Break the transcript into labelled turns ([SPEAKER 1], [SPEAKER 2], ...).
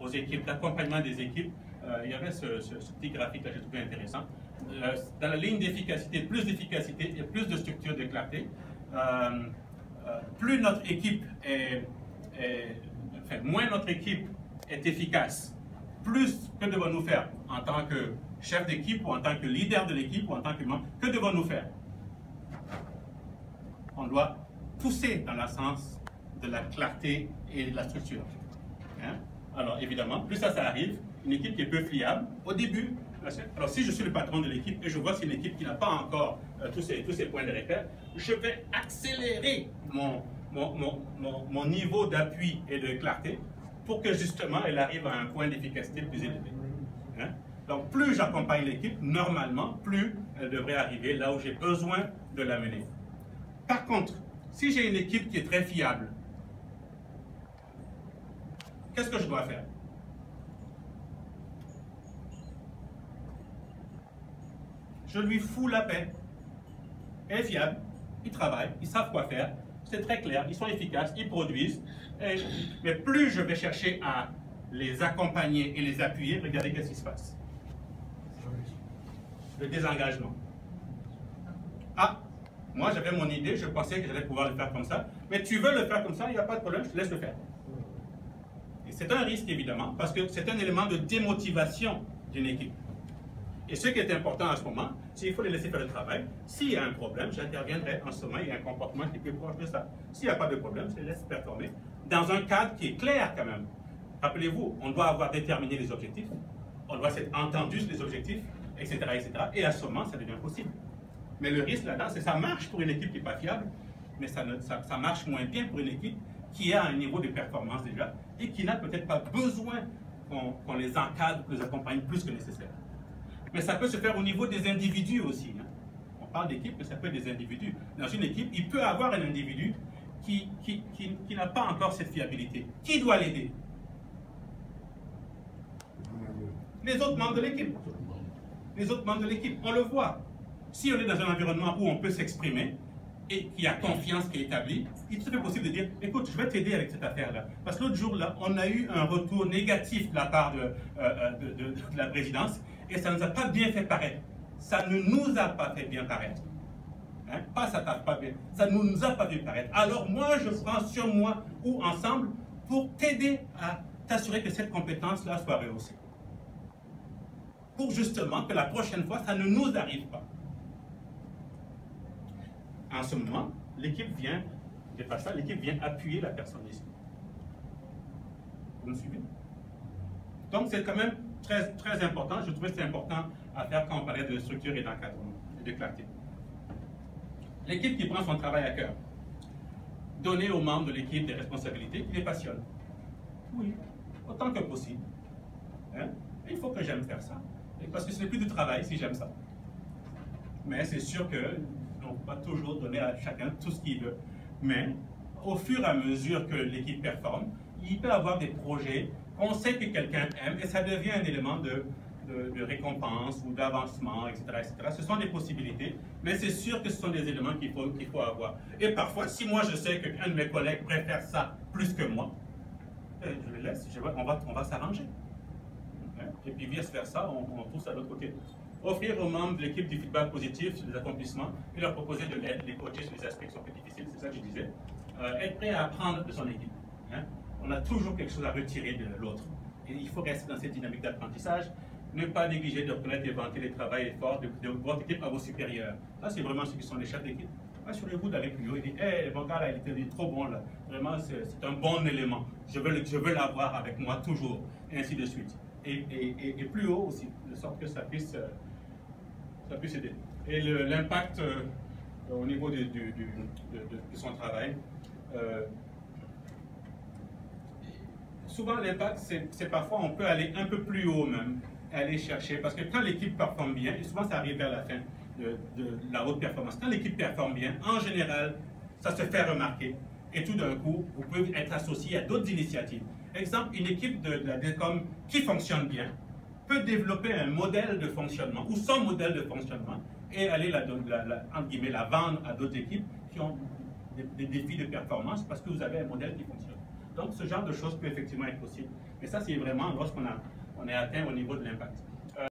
[SPEAKER 1] vos équipes, d'accompagnement des équipes. Il y avait ce petit graphique-là que j'ai trouvé intéressant. Dans la ligne d'efficacité, plus d'efficacité et plus de structure de clarté. Plus notre équipe moins notre équipe est efficace, plus que devons-nous faire en tant que chef d'équipe ou en tant que leader de l'équipe ou en tant que membre, que devons-nous faire? On doit pousser dans le sens de la clarté et de la structure. Hein? Alors évidemment, plus ça arrive, une équipe qui est peu fiable, au début, alors si je suis le patron de l'équipe et je vois que c'est une équipe qui n'a pas encore tous ces points de repère, je vais accélérer mon niveau d'appui et de clarté pour que justement elle arrive à un point d'efficacité plus élevé. Hein? Donc plus j'accompagne l'équipe, normalement, plus elle devrait arriver là où j'ai besoin de la mener. Par contre, si j'ai une équipe qui est très fiable, qu'est-ce que je dois faire? Je lui fous la paix. Elle est fiable, ils travaillent, ils savent quoi faire, c'est très clair, ils sont efficaces, ils produisent. Mais plus je vais chercher à les accompagner et les appuyer, regardez qu'est-ce qui se passe. Le désengagement. Ah, moi j'avais mon idée, je pensais que j'allais pouvoir le faire comme ça, mais tu veux le faire comme ça, il n'y a pas de problème, je te laisse le faire. Et c'est un risque évidemment, parce que c'est un élément de démotivation d'une équipe. Et ce qui est important à ce moment, c'est qu'il faut les laisser faire le travail. S'il y a un problème, j'interviendrai en ce moment, il y a un comportement qui est plus proche de ça. S'il n'y a pas de problème, je les laisse performer dans un cadre qui est clair quand même. Rappelez-vous, on doit avoir déterminé les objectifs, on doit s'être entendu sur les objectifs, etc., etc. Et à ce moment, ça devient possible. Mais le risque là-dedans, c'est que ça marche pour une équipe qui n'est pas fiable, mais ça marche moins bien pour une équipe qui a un niveau de performance déjà et qui n'a peut-être pas besoin qu'on les encadre, qu'on les accompagne plus que nécessaire. Mais ça peut se faire au niveau des individus aussi. Hein. On parle d'équipe, mais ça peut être des individus. Dans une équipe, il peut y avoir un individu qui n'a pas encore cette fiabilité. Qui doit l'aider? Les autres membres de l'équipe. Les autres membres de l'équipe, on le voit. Si on est dans un environnement où on peut s'exprimer et qu'il y a confiance qui est établie, il est tout à fait possible de dire, écoute, je vais t'aider avec cette affaire-là. Parce que l'autre jour, là, on a eu un retour négatif de la part de la présidence et ça ne nous a pas bien fait paraître. Ça ne nous a pas fait bien paraître. Hein? Pas ça t'a pas bien. Ça ne nous a pas fait paraître. Alors moi, je prends sur moi ou ensemble pour t'aider à t'assurer que cette compétence-là soit rehaussée. Pour justement que la prochaine fois, ça ne nous arrive pas. En ce moment, l'équipe vient, l'équipe vient appuyer la personne ici. Vous me suivez? Donc c'est quand même très, très important. Je trouvais que c'est important à faire quand on parlait de structure et d'encadrement et de clarté. L'équipe qui prend son travail à cœur. Donner aux membres de l'équipe des responsabilités qui les passionnent. Oui, autant que possible. Hein? Il faut que j'aime faire ça. Parce que ce n'est plus du travail si j'aime ça. Mais c'est sûr que on ne peut pas toujours donner à chacun tout ce qu'il veut. Mais au fur et à mesure que l'équipe performe, il peut y avoir des projets qu'on sait que quelqu'un aime et ça devient un élément de récompense ou d'avancement, etc., etc. Ce sont des possibilités, mais c'est sûr que ce sont des éléments qu'il faut avoir. Et parfois, si moi je sais qu'un de mes collègues préfère ça plus que moi, je le laisse, on va s'arranger. Et puis vice-versa, on pousse à l'autre côté. Offrir aux membres de l'équipe du feedback positif sur les accomplissements et leur proposer de l'aide, les coacher sur les aspects qui sont plus difficiles, c'est ça que je disais. Être prêt à apprendre de son équipe. Hein? On a toujours quelque chose à retirer de l'autre. Et il faut rester dans cette dynamique d'apprentissage. Ne pas négliger de reconnaître et vanter les travaux et efforts de votre équipe à vos supérieurs. Là, c'est vraiment ceux qui sont les chefs d'équipe. Assurez-vous d'aller plus haut et dire, hey, mon gars là, il était trop bon là. Vraiment, c'est un bon élément. Je veux l'avoir avec moi toujours. Et ainsi de suite. Et plus haut aussi, de sorte que ça puisse aider. Et l'impact au niveau de son travail, souvent l'impact, c'est parfois on peut aller un peu plus haut même, aller chercher, parce que quand l'équipe performe bien, et souvent ça arrive vers la fin de la haute performance, quand l'équipe performe bien, en général, ça se fait remarquer. Et tout d'un coup, vous pouvez être associé à d'autres initiatives. Exemple, une équipe de la DECOM qui fonctionne bien peut développer un modèle de fonctionnement ou son modèle de fonctionnement et aller entre guillemets, la vendre à d'autres équipes qui ont des défis de performance parce que vous avez un modèle qui fonctionne. Donc ce genre de choses peut effectivement être possible. Mais ça, c'est vraiment lorsqu'on est atteint au niveau de l'impact.